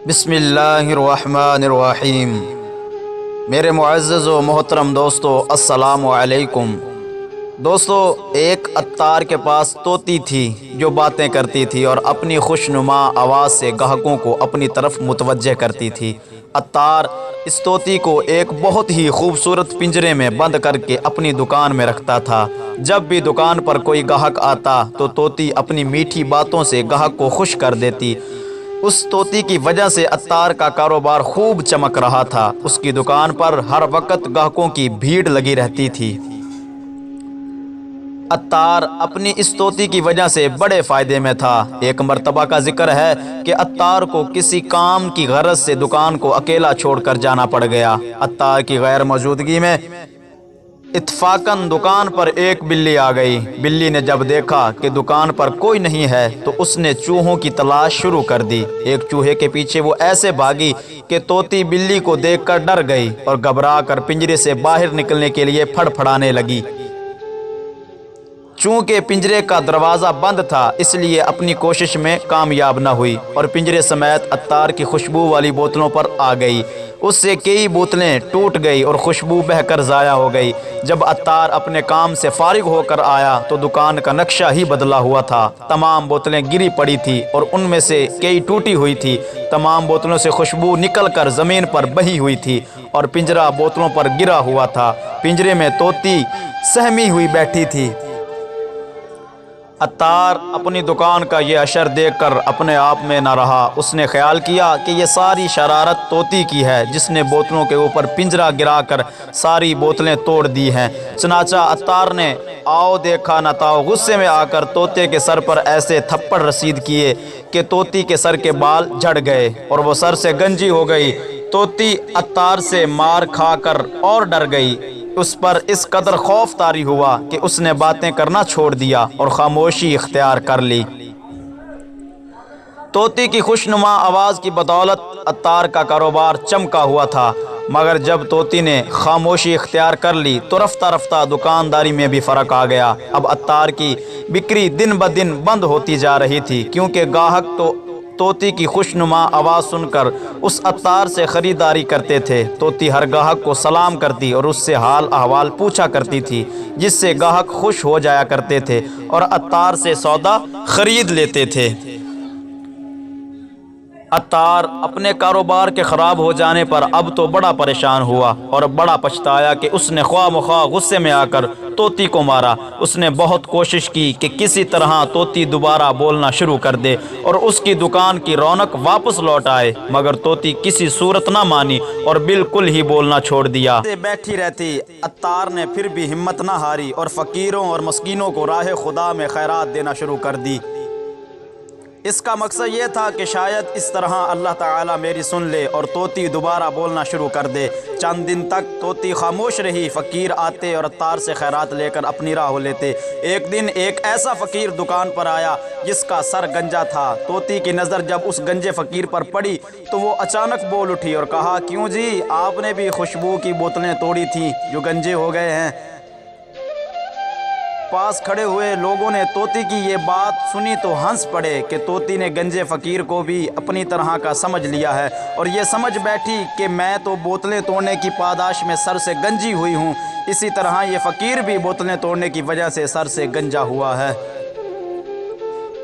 بسم اللہ الرحمن الرحیم۔ میرے معزز و محترم دوستو، السلام علیکم۔ دوستو، ایک عطار کے پاس طوطی تھی جو باتیں کرتی تھی اور اپنی خوشنما آواز سے گاہکوں کو اپنی طرف متوجہ کرتی تھی۔ عطار اس طوطی کو ایک بہت ہی خوبصورت پنجرے میں بند کر کے اپنی دکان میں رکھتا تھا۔ جب بھی دکان پر کوئی گاہک آتا تو طوطی اپنی میٹھی باتوں سے گاہک کو خوش کر دیتی۔ اس طوطی کی وجہ سے عطار کا کاروبار خوب چمک رہا تھا۔ اس کی دکان پر ہر وقت گاہکوں کی بھیڑ لگی رہتی تھی۔ عطار اپنی اس طوطی کی وجہ سے بڑے فائدے میں تھا۔ ایک مرتبہ کا ذکر ہے کہ عطار کو کسی کام کی غرض سے دکان کو اکیلا چھوڑ کر جانا پڑ گیا۔ عطار کی غیر موجودگی میں اتفاقاً دکان پر ایک بلی آ گئی۔ بلی نے جب دیکھا کہ دکان پر کوئی نہیں ہے تو اس نے چوہوں کی تلاش شروع کر دی۔ ایک چوہے کے پیچھے وہ ایسے بھاگی کہ طوطی بلی کو دیکھ کر ڈر گئی اور گھبرا کر پنجرے سے باہر نکلنے کے لیے پھڑ پھڑانے لگی۔ چونکہ پنجرے کا دروازہ بند تھا اس لیے اپنی کوشش میں کامیاب نہ ہوئی اور پنجرے سمیت عطار کی خوشبو والی بوتلوں پر آ گئی۔ اس سے کئی بوتلیں ٹوٹ گئی اور خوشبو بہہ کر ضائع ہو گئی۔ جب عطار اپنے کام سے فارغ ہو کر آیا تو دکان کا نقشہ ہی بدلا ہوا تھا۔ تمام بوتلیں گری پڑی تھی اور ان میں سے کئی ٹوٹی ہوئی تھی۔ تمام بوتلوں سے خوشبو نکل کر زمین پر بہی ہوئی تھی اور پنجرہ بوتلوں پر گرا ہوا تھا۔ پنجرے میں طوطی سہمی ہوئی بیٹھی تھی۔ عطار اپنی دکان کا یہ حشر دیکھ کر اپنے آپ میں نہ رہا۔ اس نے خیال کیا کہ یہ ساری شرارت طوطی کی ہے جس نے بوتلوں کے اوپر پنجرہ گرا کر ساری بوتلیں توڑ دی ہیں۔ چنانچہ عطار نے آؤ دیکھا نہ تاؤ غصے میں آ کر طوطے کے سر پر ایسے تھپڑ رسید کیے کہ طوطی کے سر کے بال جھڑ گئے اور وہ سر سے گنجی ہو گئی۔ طوطی عطار سے مار کھا کر اور ڈر گئی۔ اس پر اس قدر خوف طاری ہوا کہ اس نے باتیں کرنا چھوڑ دیا اور خاموشی اختیار کر لی۔ طوطی کی خوشنما آواز کی بدولت عطار کا کاروبار چمکا ہوا تھا، مگر جب طوطی نے خاموشی اختیار کر لی تو رفتہ رفتہ دکانداری میں بھی فرق آ گیا۔ اب عطار کی بکری دن بدن بند ہوتی جا رہی تھی کیونکہ گاہک تو طوطی کی خوشنما آواز سن کر اس عطار سے خریداری کرتے تھے۔ طوطی ہر گاہک کو سلام کرتی اور اس سے حال احوال پوچھا کرتی تھی جس سے گاہک خوش ہو جایا کرتے تھے اور عطار سے سودا خرید لیتے تھے۔ عطار اپنے کاروبار کے خراب ہو جانے پر اب تو بڑا پریشان ہوا اور بڑا پچھتایا کہ اس نے خواہ مخواہ غصے میں آ کر طوطی کو مارا۔ اس نے بہت کوشش کی کہ کسی طرح طوطی دوبارہ بولنا شروع کر دے اور اس کی دکان کی رونق واپس لوٹ آئے، مگر طوطی کسی صورت نہ مانی اور بالکل ہی بولنا چھوڑ دیا۔ بیٹھی رہتی۔ عطار نے پھر بھی ہمت نہ ہاری اور فقیروں اور مسکینوں کو راہ خدا میں خیرات دینا شروع کر دی۔ اس کا مقصد یہ تھا کہ شاید اس طرح اللہ تعالیٰ میری سن لے اور طوطی دوبارہ بولنا شروع کر دے۔ چند دن تک طوطی خاموش رہی۔ فقیر آتے اور عطار سے خیرات لے کر اپنی راہ ہو لیتے۔ ایک دن ایک ایسا فقیر دکان پر آیا جس کا سر گنجا تھا۔ طوطی کی نظر جب اس گنجے فقیر پر پڑی تو وہ اچانک بول اٹھی اور کہا، کیوں جی، آپ نے بھی خوشبو کی بوتلیں توڑی تھیں جو گنجے ہو گئے ہیں؟ پاس کھڑے ہوئے لوگوں نے طوطی کی یہ بات سنی تو ہنس پڑے کہ طوطی نے گنجے فقیر کو بھی اپنی طرح کا سمجھ لیا ہے اور یہ سمجھ بیٹھی کہ میں تو بوتلیں توڑنے کی پاداش میں سر سے گنجی ہوئی ہوں، اسی طرح یہ فقیر بھی بوتلیں توڑنے کی وجہ سے سر سے گنجا ہوا ہے۔